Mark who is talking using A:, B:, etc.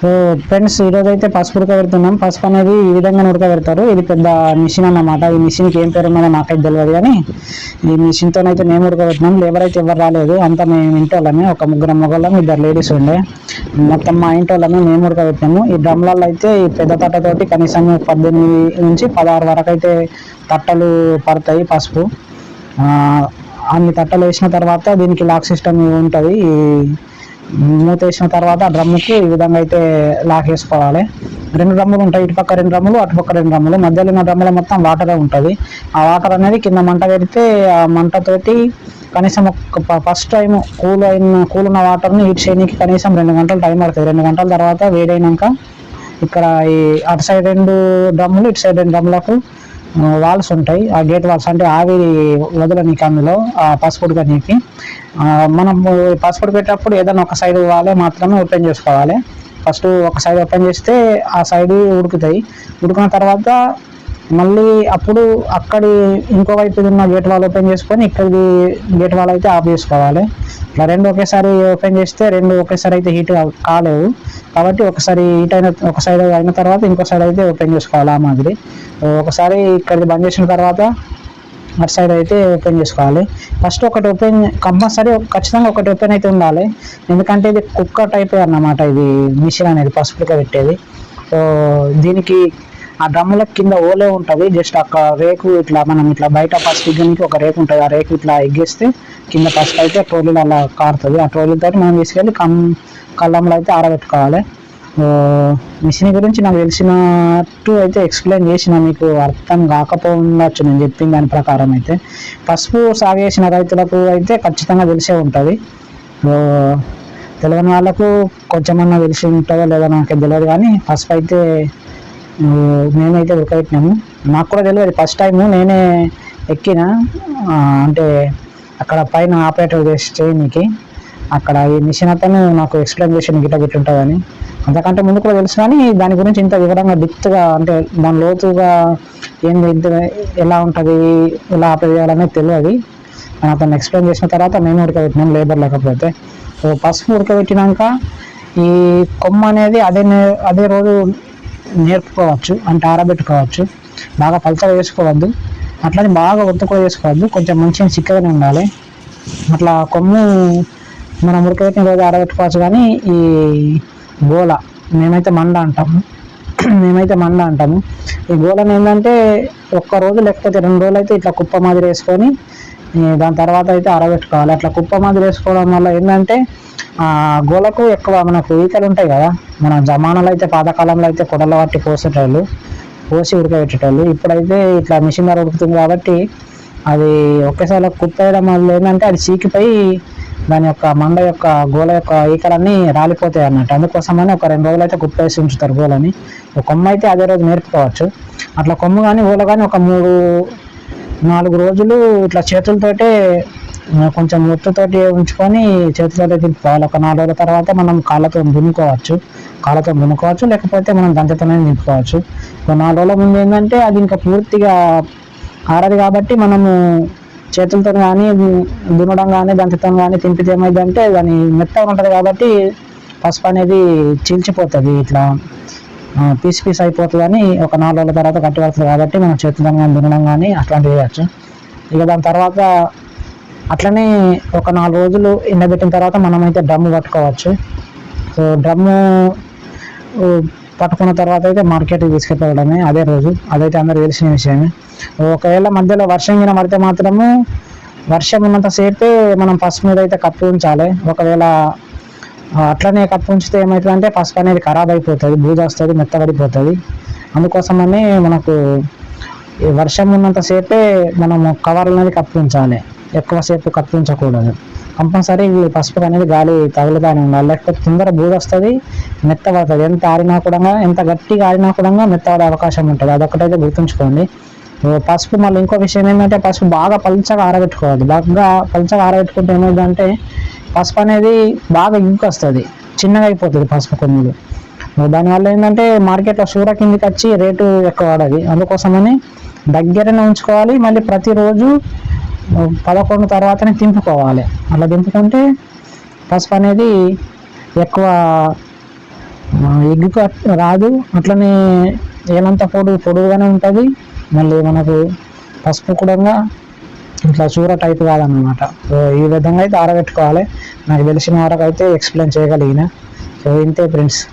A: So friends, ఈరోజు అయితే పసుపు ఉడకబెడుతున్నాం. పసుపు అనేది ఈ విధంగా ఉడకబెడతారు. ఇది పెద్ద మిషన్ అన్నమాట. ఈ మిషన్కి ఏం పేరు ఉన్నదో నాకైతే తెలియదు, కానీ ఈ మిషన్తోనైతే మేము ఉడకబెట్టినాం. లేబర్ అయితే ఎవరు రాలేదు, అంతా మేము ఇంటి వాళ్ళమే. ఒక ముగ్గురు మగవాళ్ళం, ఇద్దరు లేడీస్ ఉండే. మొత్తం మా ఇంటి వాళ్ళమే మేము ఉడకబెట్టినాము. ఈ డ్రమ్లలో అయితే ఈ పెద్ద తట్టతోటి కనీసం 18 నుంచి 16 వరకు అయితే తట్టలు పడతాయి పసుపు. అన్ని తట్టలు వేసిన తర్వాత దీనికి లాక్ సిస్టమ్ ఉంటుంది. మూత వేసిన తర్వాత డ్రమ్ముకి ఈ విధంగా అయితే లాక్ వేసుకోవాలి. 2 డ్రమ్ములు ఉంటాయి, ఇటుపక్క 2 డ్రమ్ములు, అటుపక్క 2 డ్రమ్ములు. మధ్యలో ఉన్న డ్రమ్ములో మొత్తం వాటరే ఉంటుంది. ఆ వాటర్ అనేది కింద మంట పెడితే ఆ మంటతోటి కనీసం ఫస్ట్ టైం కూల్ ఉన్న వాటర్ని హీట్ చేయడానికి కనీసం 2 గంటలు టైం పడుతుంది. 2 గంటల తర్వాత వేడైనాక ఇక్కడ ఈ అటు సైడ్ 2 డ్రమ్ములు, ఇటు సైడ్ 2 డ్రమ్ములకు వాల్స్ ఉంటాయి. ఆ గేట్ వాల్స్ అంటే ఆవిరి వదలనీకి అందులో ఆ పసుపు ఉడకనీకి. మనం పసుపు ఉడికేటప్పుడు ఏదైనా ఒక సైడ్ వాళ్ళే మాత్రమే ఓపెన్ చేసుకోవాలి. ఫస్ట్ ఒక సైడ్ ఓపెన్ చేస్తే ఆ సైడ్ ఉడుకుతాయి. ఉడికిన తర్వాత మళ్ళీ అప్పుడు అక్కడి ఇంకో వైపు ఉన్న గేట్ వాల్ ఓపెన్ చేసుకొని ఇక్కడిది గేట్ వాల్ అయితే ఆఫ్ చేసుకోవాలి. ఇట్లా 2 ఒకేసారి ఓపెన్ చేస్తే 2 ఒకేసారి అయితే హీట్ కాలేవు. కాబట్టి ఒకసారి హీట్ ఒక సైడ్ అయిన తర్వాత ఇంకో సైడ్ అయితే ఓపెన్ చేసుకోవాలి. ఆ మాదిరి ఒకసారి ఇక్కడిది బంద్ చేసిన తర్వాత అటు సైడ్ అయితే ఓపెన్ చేసుకోవాలి. ఫస్ట్ ఒకటి ఓపెన్ కంపల్సరీ, ఖచ్చితంగా ఒకటి ఓపెన్ అయితే ఉండాలి. ఎందుకంటే ఇది కుక్కర్ టైప్ అన్నమాట. ఇది మిషన్ అనేది పసుపుగా పెట్టేది. సో దీనికి ఆ డ్రమ్ముల కింద ఓలే ఉంటుంది. జస్ట్ ఒక రేకు ఇట్లా మనం ఇట్లా బయట పసుపు ఇగ్గనికి ఒక రేకు ఉంటుంది. ఆ రేకు ఇట్లా ఎగ్గేస్తే కింద పసుపు అయితే ట్రోలీలో అలా కారుతుంది. ఆ ట్రోలీతో మనం తీసుకెళ్ళి కళ్ళంలో అయితే ఆరబెట్టుకోవాలి. మిషన్ గురించి నాకు తెలిసినట్టు అయితే ఎక్స్ప్లెయిన్ చేసిన, మీకు అర్థం కాకపోవచ్చు నేను చెప్పిన దాని ప్రకారం అయితే. పసుపు సాగు చేసిన రైతులకు అయితే ఖచ్చితంగా తెలిసే ఉంటుంది. తెలియని వాళ్ళకు కొంచెమన్నా తెలిసి ఉంటుందో లేదో నాకు తెలియదు, కానీ పసుపు అయితే మేమైతే ఉడకబెట్టినాము. నాకు కూడా తెలియదు, ఫస్ట్ టైము నేనే ఎక్కిన. అంటే అక్కడ పైన ఆపరేటర్ చేయనీకి అక్కడ ఈ మిషన్ అతను నాకు ఎక్స్ప్లెయిన్ చేసి గిట్ట ఉంటుందని. అంతకంటే ముందు కూడా తెలుసు, కానీ దాని గురించి ఇంత వివరంగా డిప్త్గా అంటే దాని లోతుగా ఏంది ఎలా ఉంటుంది, ఎలా ఆపరేట్ చేయాలనేది తెలియదు. అని అతను ఎక్స్ప్లెయిన్ చేసిన తర్వాత మేము ఉడకబెట్టినాం, లేబర్ లేకపోతే. సో పసుపు ఉడకబెట్టినాక ఈ కొమ్మ అనేది అదే రోజు నేర్పుకోవచ్చు, అంటే ఆరబెట్టుకోవచ్చు. బాగా పలచగా వేసుకోవద్దు, అట్లని బాగా ఒత్తుగా వేసుకోవద్దు, కొంచెం మంచిగా చిక్కగానే ఉండాలి. అట్లా కొమ్ము మనం ఉడకబెట్టిన రోజు ఆరబెట్టుకోవచ్చు. కానీ ఈ గోల మేమైతే మండ అంటాము. ఈ గోలను ఏంటంటే ఒక్క రోజు లేకపోతే 2 రోజులు అయితే ఇట్లా కుప్ప మాదిరి వేసుకొని దాని తర్వాత అయితే ఆరబెట్టుకోవాలి. అట్లా కుప్ప మాదిరి వేసుకోవడం వల్ల ఏంటంటే గోలకు ఎక్కువ మనకు ఈకలు ఉంటాయి కదా. మన జమానాలు అయితే పాతకాలంలో అయితే కొడల పట్టి పోసి ఉడకబెట్టేటోళ్ళు. ఇప్పుడైతే ఇట్లా మిషన్ ద్వారా ఉడుకుతుంది కాబట్టి అది ఒకేసారి కుప్ప వేయడం వల్ల ఏంటంటే అది చీకిపోయి దాని యొక్క మండ యొక్క గోల యొక్క ఈకలన్నీ రాలిపోతాయి అన్నట్టు. అందుకోసమని ఒక 2 రోజులు అయితే కుప్ప వేసి ఉంచుతారు గోలని. ఒక కొమ్మ అయితే అదే రోజు నేర్పుకోవచ్చు. అట్లా కొమ్ము కానీ గోల కానీ ఒక 3-4 రోజులు ఇట్లా చేతులతోటే కొంచెం ఒత్తుతోటి ఉంచుకొని చేతులతో తిప్పుకోవాలి. ఒక 4 రోజుల తర్వాత మనం కాళ్ళతో దున్నుకోవచ్చు, లేకపోతే మనం దంచతోనే నింపుకోవచ్చు. 4 రోజుల ముందు ఏంటంటే అది ఇంకా పూర్తిగా ఆరదు కాబట్టి మనము చేతులతో కానీ దున్నడం కానీ దంచతో కానీ తింపితే ఏమైందంటే దాని మెత్తగా ఉంటుంది కాబట్టి పసుపు అనేది చీల్చిపోతుంది, ఇట్లా పీస్ అయిపోతుంది. అని ఒక 4 రోజుల తర్వాత కట్టి పడుతుంది కాబట్టి మనం చేతులతో కానీ దున్నడం కానీ అట్లాంటివి చేయవచ్చు. ఇక దాని తర్వాత అట్లనే ఒక 4 రోజులు ఎండబెట్టిన తర్వాత మనమైతే డ్రమ్ము పట్టుకోవచ్చు. సో డ్రమ్ము పట్టుకున్న తర్వాత అయితే మార్కెట్కి తీసుకెళ్ళడమే అదే రోజు. అదైతే అందరూ తెలిసిన విషయమే. ఒకవేళ మధ్యలో వర్షం గిన పడితే మాత్రము వర్షం ఉన్నంతసేపే మనం పసుపు మీద అయితే కప్పి ఉంచాలి. ఒకవేళ అట్లనే కప్పి ఉంచితే ఏమవుతుందంటే పసుపు అనేది ఖరాబ్ అయిపోతుంది, బూజు వస్తుంది, మెత్తబడిపోతుంది. అందుకోసమని మనకు వర్షం ఉన్నంతసేపే మనము కవర్లు అనేది కప్పి ఉంచాలి, ఎక్కువసేపు కప్పి ఉంచకూడదు. కంపల్సరీ పసుపు అనేది గాలి తగులుతానే ఉండాలి, లేకపోతే తొందర బూజు వస్తుంది, మెత్తబడుతుంది. ఎంత ఆరినా కూడా, ఎంత గట్టిగా ఆరినా కూడా మెత్తబడే అవకాశం ఉంటుంది. అదొకటైతే గుర్తుంచుకోండి. పసుపు మళ్ళీ ఇంకో విషయం ఏంటంటే పసుపు బాగా పలుచగా ఆరబెట్టుకోవాలి. బాగా పలుచగా ఆరబెట్టుకుంటే ఏమైందంటే పసుపు అనేది బాగా ఇంకు వస్తుంది, చిన్నగా అయిపోతుంది పసుపు కొమ్ములు. దానివల్ల ఏంటంటే మార్కెట్లో సూర కిందికి వచ్చి రేటు ఎక్కువ పడది. అందుకోసమని దగ్గరనే ఉంచుకోవాలి. మళ్ళీ ప్రతిరోజు 11 తర్వాతనే దింపుకోవాలి. అలా దింపుకుంటే పసుపు అనేది ఎక్కువ ఎగ్ రాదు, అట్లనే ఏలంతా పొడుగుగానే ఉంటుంది. మళ్ళీ మనకు పసుపు కూడా ఇట్లా చూర టైప్ కాదనమాట. సో ఈ విధంగా అయితే ఆరబెట్టుకోవాలి. నాకు తెలిసిన వరకు అయితే ఎక్స్ప్లెయిన్ చేయగలిగిన. సో ఇంతే ఫ్రెండ్స్.